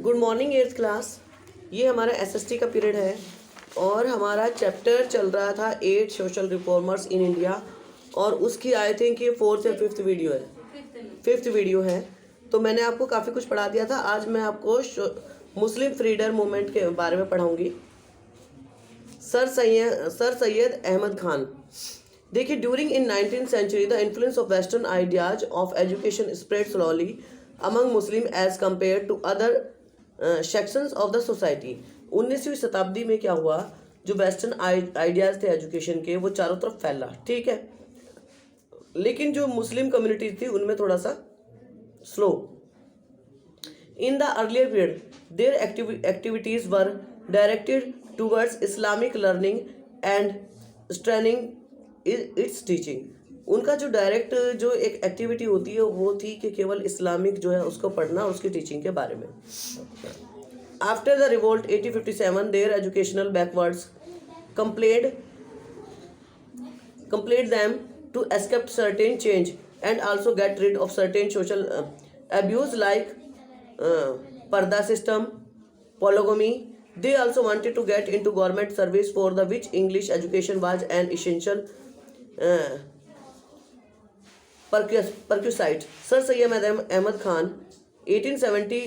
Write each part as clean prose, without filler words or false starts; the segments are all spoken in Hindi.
Good morning eighth class. ये हमारा एसएसटी का पीरियड है और हमारा चैप्टर चल रहा था 8 सोशल रिफॉर्मर्स इन इंडिया और उसकी आई थिंक ये 4th या 5th वीडियो है, 5th वीडियो है। तो मैंने आपको काफ़ी कुछ पढ़ा दिया था। आज मैं आपको मुस्लिम फ्रीडम मूवमेंट के बारे में पढ़ाऊंगी। सर सैयद अहमद खान। देखिए, during in 19th century the influence of western ideas of education spread slowly among Muslim as compare to other sections of the society. 19वीं शताब्दी में क्या हुआ, जो वेस्टर्न आइडियाज थे एजुकेशन के वो चारों तरफ फैला, ठीक है, लेकिन जो मुस्लिम कम्युनिटी थी उनमें थोड़ा सा slow. In the earlier period their activities were directed towards Islamic learning and straining its teaching. उनका जो डायरेक्ट जो एक एक्टिविटी होती है वो थी कि केवल इस्लामिक जो है उसको पढ़ना और उसकी टीचिंग के बारे में। After the revolt 1857 there educational backwards compelled them to accept certain change and also get rid of certain social abuse like parda system, polygamy. They also wanted to get into government service, for the which English education was an essential prerequisite. Sir Syed Ahmad Khan 1870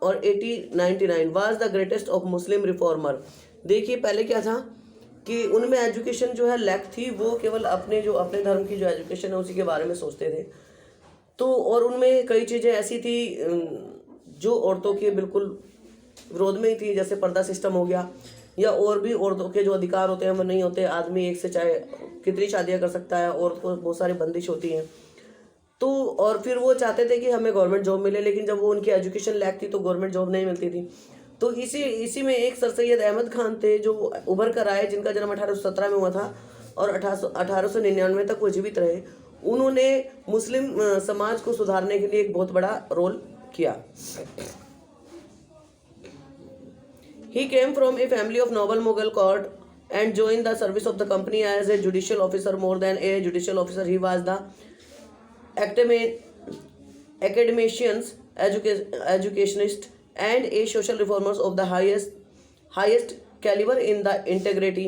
और 1899 was the greatest of Muslim reformer. देखिए, पहले क्या था कि उनमें एजुकेशन जो है लैक थी, वो केवल अपने धर्म की जो एजुकेशन है उसी के बारे में सोचते थे। तो और उनमें कई चीज़ें ऐसी थी जो औरतों के बिल्कुल विरोध में ही थी, जैसे पर्दा सिस्टम हो गया, या और भी औरतों के जो अधिकार होते हैं वो नहीं होते। आदमी एक से चाहे कितनी शादियां कर सकता है, औरत को बहुत सारी बंदिश होती हैं। तो और फिर वो चाहते थे कि हमें गवर्नमेंट जॉब मिले, लेकिन जब वो उनकी एजुकेशन लैक थी तो गवर्नमेंट जॉब नहीं मिलती थी। तो इसी में एक सर सैयद अहमद खान थे जो उभर कर आए, जिनका जन्म 1817 में हुआ था और 1899 तक वो जीवित रहे। उन्होंने मुस्लिम समाज को सुधारने के लिए एक बहुत बड़ा रोल किया। He came from a family of noble Mughal court and joined the service of the company as a judicial officer. More than a judicial officer, he was the academicians, educationist, and a social reformer of the highest caliber in the integrity.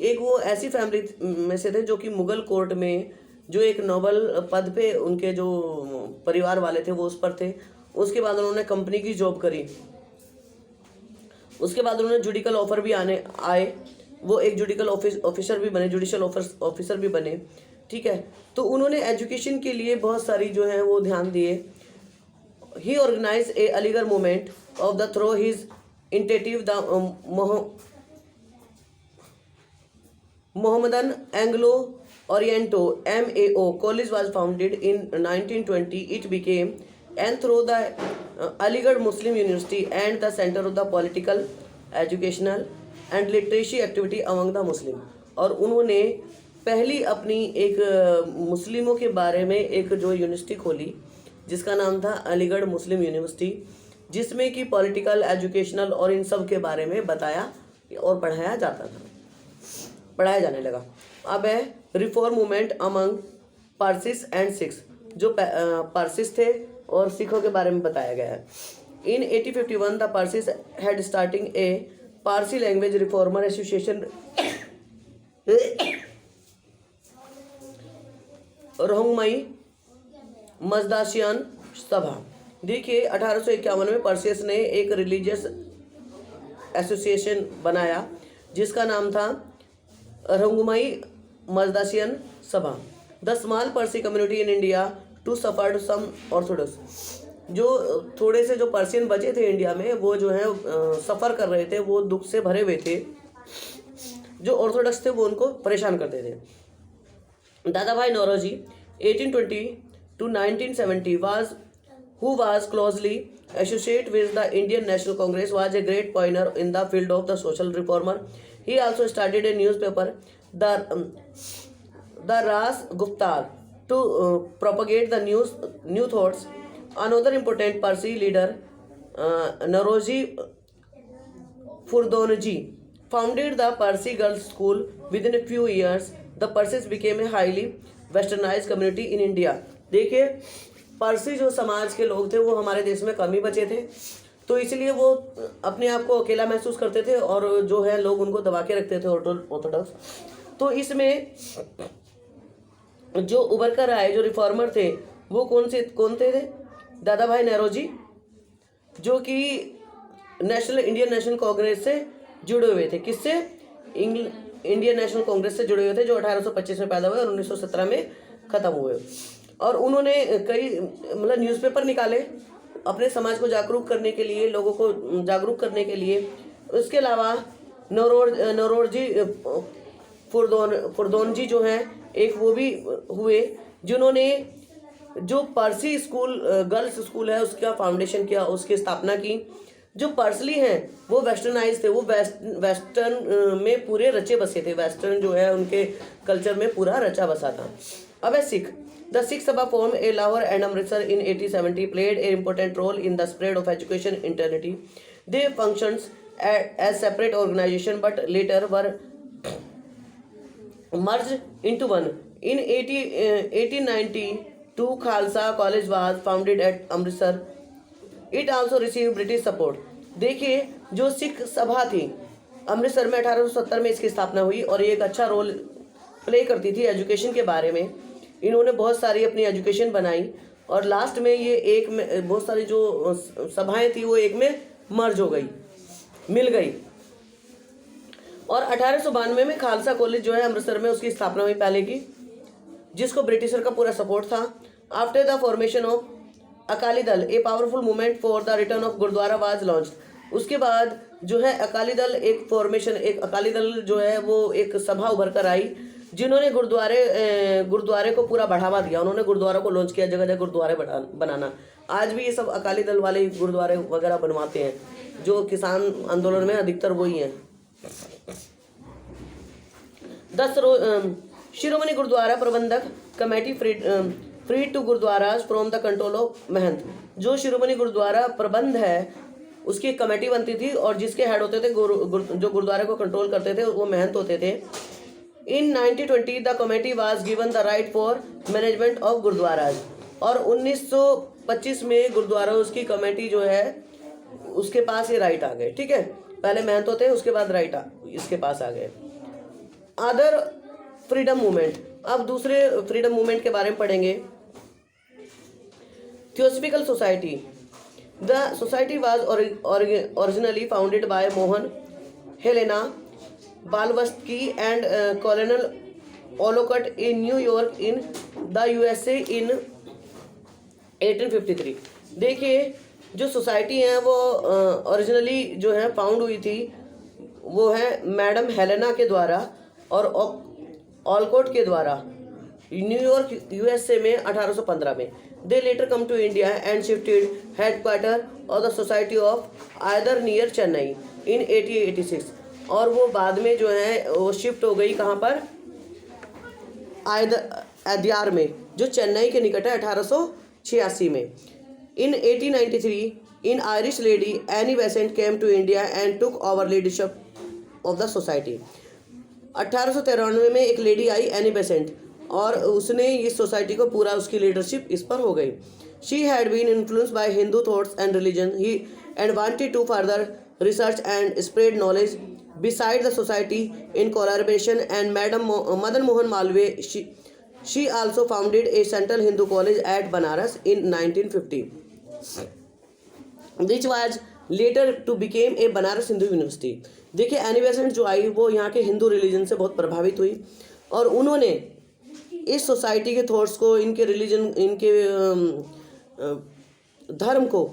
एक वो ऐसी फैमिली में से थे जो कि मुगल कोर्ट में जो एक नोबल पद पे उनके जो परिवार वाले थे वो उस पर थे। उसके बाद उन्होंने कंपनी की जॉब करी। उसके बाद उन्होंने जुडिकल ऑफर भी आए, वो एक जुडिकल ऑफिसर भी बने, जुडिशल ऑफिसर भी बने, ठीक है। तो उन्होंने एजुकेशन के लिए बहुत सारी जो है वो ध्यान दिए। He organize a Aligarh movement of the through his initiative the Mohammedan Anglo Oriental MAO college was founded in 1920. It became and through the Aligarh Muslim University and the center of the political, educational and literacy activity among the Muslim. और उन्होंने पहली अपनी एक मुस्लिमों के बारे में एक जो यूनिवर्सिटी खोली जिसका नाम था अलीगढ़ मुस्लिम यूनिवर्सिटी, जिसमें कि पॉलिटिकल, एजुकेशनल और इन सब के बारे में बताया और पढ़ाया जाने लगा। अब है reform movement among Parsis and Sikhs, जो पारसिस थे और सिखों के बारे में बताया गया है। In 1851 the Parsis had starting a Parsi language reformer association Rahnumai Mazdayasnan Sabha. देखिए, 1851 में पारसिस ने एक रिलीजियस एसोसिएशन बनाया जिसका नाम था रोहंगमई मजदाशियन सभा। The small Parsi community in India too suffered some orthodox. जो थोड़े से जो पर्शियन बचे थे इंडिया में, वो जो है सफ़र कर रहे थे, वो दुख से भरे हुए थे। जो ऑर्थोडॉक्स थे वो उनको परेशान करते थे। दादा भाई Naoroji 1820 to 1970 who was closely associated with the Indian National Congress, was a great pioneer in the field of the social reformer. He also started a newspaper, the Ras Guftar, to propagate the new thoughts. Another important Parsi leader, Nauroji Furdonji, founded the Parsi Girls' School. Within a few years, the Parsis became a highly westernized community in India. देखिए, पारसी जो समाज के लोग थे वो हमारे देश में कम ही बचे थे। तो इसीलिए वो अपने आप को अकेला महसूस करते थे और जो है लोग उनको दबा के रखते थे ऑर्थोडॉक्स। तो इसमें जो उभर कर आए जो रिफॉर्मर थे वो कौन थे दादा भाई नेहरूजी, जो कि इंडियन नेशनल कांग्रेस से जुड़े हुए थे। किससे? इंडियन नेशनल कांग्रेस से जुड़े हुए थे, जो 1825 में पैदा हुए और 1917 में ख़त्म हुए। और उन्होंने कई मतलब न्यूज़पेपर निकाले अपने समाज को जागरूक करने के लिए, लोगों को जागरूक करने के लिए। उसके अलावा नौरोजी फुरदौनजी जो हैं एक वो भी हुए, जिन्होंने जो पारसी स्कूल गर्ल्स स्कूल है उसका फाउंडेशन किया, उसकी स्थापना की। जो पार्सली हैं वो वेस्टर्नाइज थे, वो वेस्टर्न में पूरे रचे बसे थे, वेस्टर्न जो है उनके कल्चर में पूरा रचा बसा था। अब है Sikh. The Sikh Sabha form a Lahore and Amritsar in 1870 played a important role in the spread of education इंटरनिटी। They functions as separate organization but later were merged into one. In 1892, Khalsa College was founded at Amritsar. It also received British support. देखिए, जो सिख सभा थी अमृतसर में 1870 में इसकी स्थापना हुई और ये एक अच्छा रोल प्ले करती थी एजुकेशन के बारे में। इन्होंने बहुत सारी अपनी एजुकेशन बनाई और लास्ट में ये एक में बहुत सारी जो सभाएं थी वो एक में मर्ज हो गई, मिल गई। और 1892 में खालसा कॉलेज जो है अमृतसर में उसकी स्थापना हुई पहले की, जिसको ब्रिटिशर का पूरा सपोर्ट था। After the formation of Akali Dal a powerful movement for the return of gurdwara was launched. उसके बाद जो है अकाली दल एक अकाली दल जो है वो एक सभा उभर कर आई, जिन्होंने गुरुद्वारे को पूरा बढ़ावा दिया। उन्होंने गुरुद्वारा को लॉन्च किया, जगह जगह गुरुद्वारे बनाना। आज भी ये सब अकाली दल वाले गुरुद्वारे वगैरह बनवाते हैं, जो किसान आंदोलन में अधिकतर वही हैं। Shiromani Gurdwara Prabandhak committee free to gurdwara from the control of mahant. जो शिरोमणि गुरुद्वारा प्रबंध है उसकी एक कमेटी बनती थी और जिसके हेड होते थे जो गुरुद्वारे को कंट्रोल करते थे वो महंत होते थे। इन 1920 the committee was given the right for management of gurdwaras. और 1925 में गुरुद्वारा उसकी कमेटी जो है उसके पास ये राइट आ गए। ठीक है, पहले महंत होते हैं, उसके बाद राइट इसके पास आ गए। Other freedom movement. अब दूसरे फ्रीडम मूवमेंट के बारे में पढ़ेंगे। Theosophical society. The society was originally founded by Mohan, Helena Blavatsky and Colonel Olcott in New York in the USA in 1853। देखिए, जो सोसाइटी है वो ओरिजिनली जो है फाउंड हुई थी वो है मैडम हेलेना के द्वारा और ऑलकोट के द्वारा न्यूयॉर्क यूएसए में 1815 में। They later come to India and shifted headquarter of the society of Adyar near Chennai in 1886। और वो बाद में जो है वो शिफ्ट हो गई कहाँ पर? आयद्यार में, जो चेन्नई के निकट है, 1886 में। In 1893, an Irish lady, Annie Besant, came to India and took over leadership of the society. 1893 में एक लेडी आई एनी बेसेंट और उसने इस सोसाइटी को पूरा उसकी लीडरशिप इस पर हो गई। She had been influenced by Hindu thoughts and religion he and wanted to further research and spread knowledge beside the society in collaboration and Madam Madan Mohan Malviya. She also founded a Central Hindu College at Banaras in 1950, which was later to became a Banaras Hindu University. देखिए, एनी बेसेंट जो आई वो यहाँ के हिंदू रिलीजन से बहुत प्रभावित हुई और उन्होंने इस सोसाइटी के थॉट्स को, इनके रिलीजन, इनके धर्म को,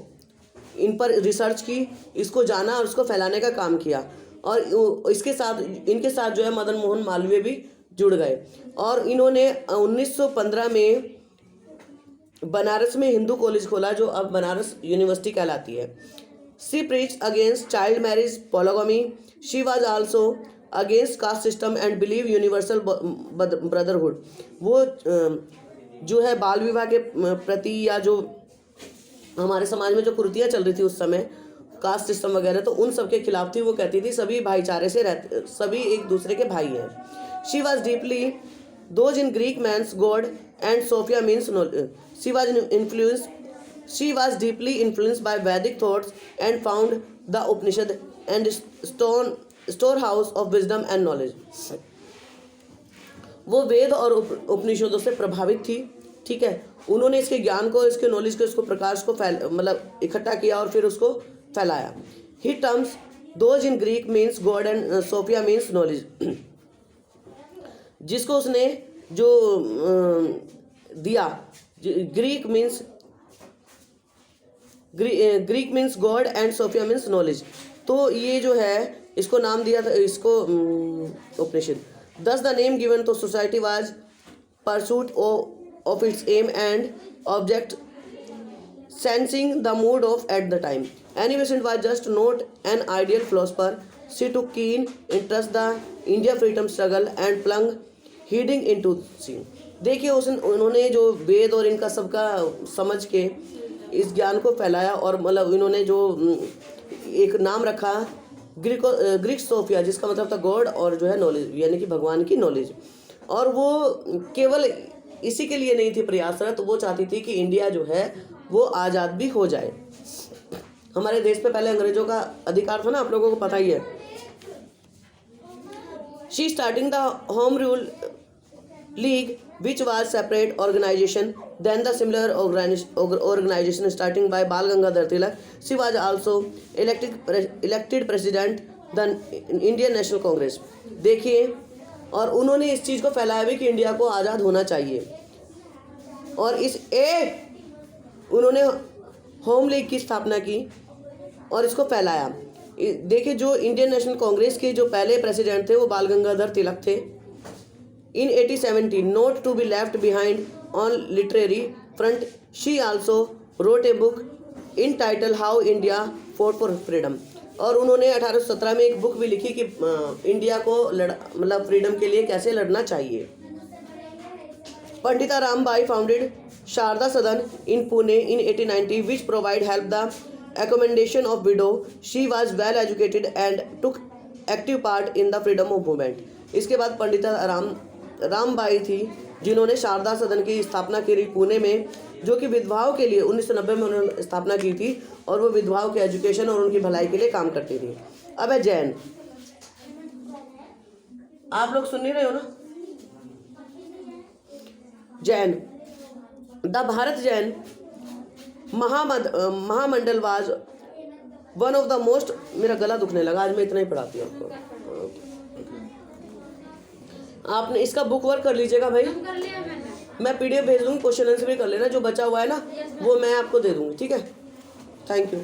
इन पर रिसर्च की, इसको जाना और उसको फैलाने का काम किया। और इनके साथ जो है मदन मोहन मालवीय भी जुड़ गए और इन्होंने 1915 में बनारस में हिंदू कॉलेज खोला, जो अब बनारस यूनिवर्सिटी कहलाती है। She preach against child marriage, polygamy. She was also against caste system and believe universal brotherhood. वो जो है बाल विवाह के प्रति या जो हमारे समाज में जो कुरीतियाँ चल रही थी उस समय, कास्ट सिस्टम वगैरह, तो उन सब के खिलाफ थी। वो कहती थी सभी भाईचारे से रहते, सभी एक दूसरे के भाई हैं। She was deeply those in Greek man's god and Sophia means she was influence She was deeply influenced by Vedic thoughts and found the Upanishad and storehouse of wisdom and knowledge. वो वेद और उपनिषदों से प्रभावित थी, ठीक है। उन्होंने इसके ज्ञान को, इसके नॉलेज को, इसको प्रकाश को मतलब इकट्ठा किया और फिर उसको फैलाया। He terms theos in Greek means god and Sophia means knowledge, जिसको उसने जो दिया, Greek means god and Sophia means knowledge, तो ये जो है इसको नाम दिया था, इसको उपनिषद। Thus the name given to society was pursuit of its aim and object, sensing the mood of at the time. Annie Besant was just not an ideal philosopher. She took keen interest the India freedom struggle and plunged heading into sea. देखिए उन्होंने जो वेद और इनका सबका समझ के इस ज्ञान को फैलाया और मतलब इन्होंने जो एक नाम रखा ग्रीक सोफिया, जिसका मतलब था गॉड और जो है नॉलेज, यानी कि भगवान की नॉलेज। और वो केवल इसी के लिए नहीं थी प्रयासरत, तो वो चाहती थी कि इंडिया जो है वो आज़ाद भी हो जाए। हमारे देश पे पहले अंग्रेजों का अधिकार था ना, आप लोगों को पता ही है। She starting the home rule league which was separate organization than the similar organization starting by Bal Gangadhar Tilak. She was also elected president the Indian National Congress. देखिए, और उन्होंने इस चीज़ को फैलाया भी कि इंडिया को आज़ाद होना चाहिए, और उन्होंने होम लीग की स्थापना की और इसको फैलाया। देखिए, जो इंडियन नेशनल कांग्रेस के जो पहले प्रेसिडेंट थे वो बाल गंगाधर तिलक थे। In 1870, not to be left behind on literary front, she also wrote a book entitled How India Fought for Freedom. और उन्होंने 1817 में एक बुक भी लिखी कि इंडिया को मतलब फ्रीडम के लिए कैसे लड़ना चाहिए। पंडिता रामबाई फाउंडेड शारदा सदन in Pune in 1890, which provide help the accommodation of widow. She was well educated and took active part in the freedom of movement. इसके बाद पंडिता रामबाई थी जिन्होंने शारदा सदन की स्थापना की पुणे में, जो कि विधवाओं के लिए 1990 में उन्होंने स्थापना की थी, और वो विधवाओं के एजुकेशन और उनकी भलाई के लिए काम करती थी। अब है जैन, आप लोग सुन नहीं रहे हो ना? Jain, the Bharat Jain Mahamandal was one of the most, मेरा गला दुखने लगा, आज मैं इतना ही पढ़ाती हूँ आपको। आपने इसका बुक वर्क कर लीजिएगा भाई, मैं पीडीएफ भेज दूँगी, क्वेश्चन आंसर भी कर लेना, जो बचा हुआ है ना वो मैं आपको दे दूँगी, ठीक है। Thank you.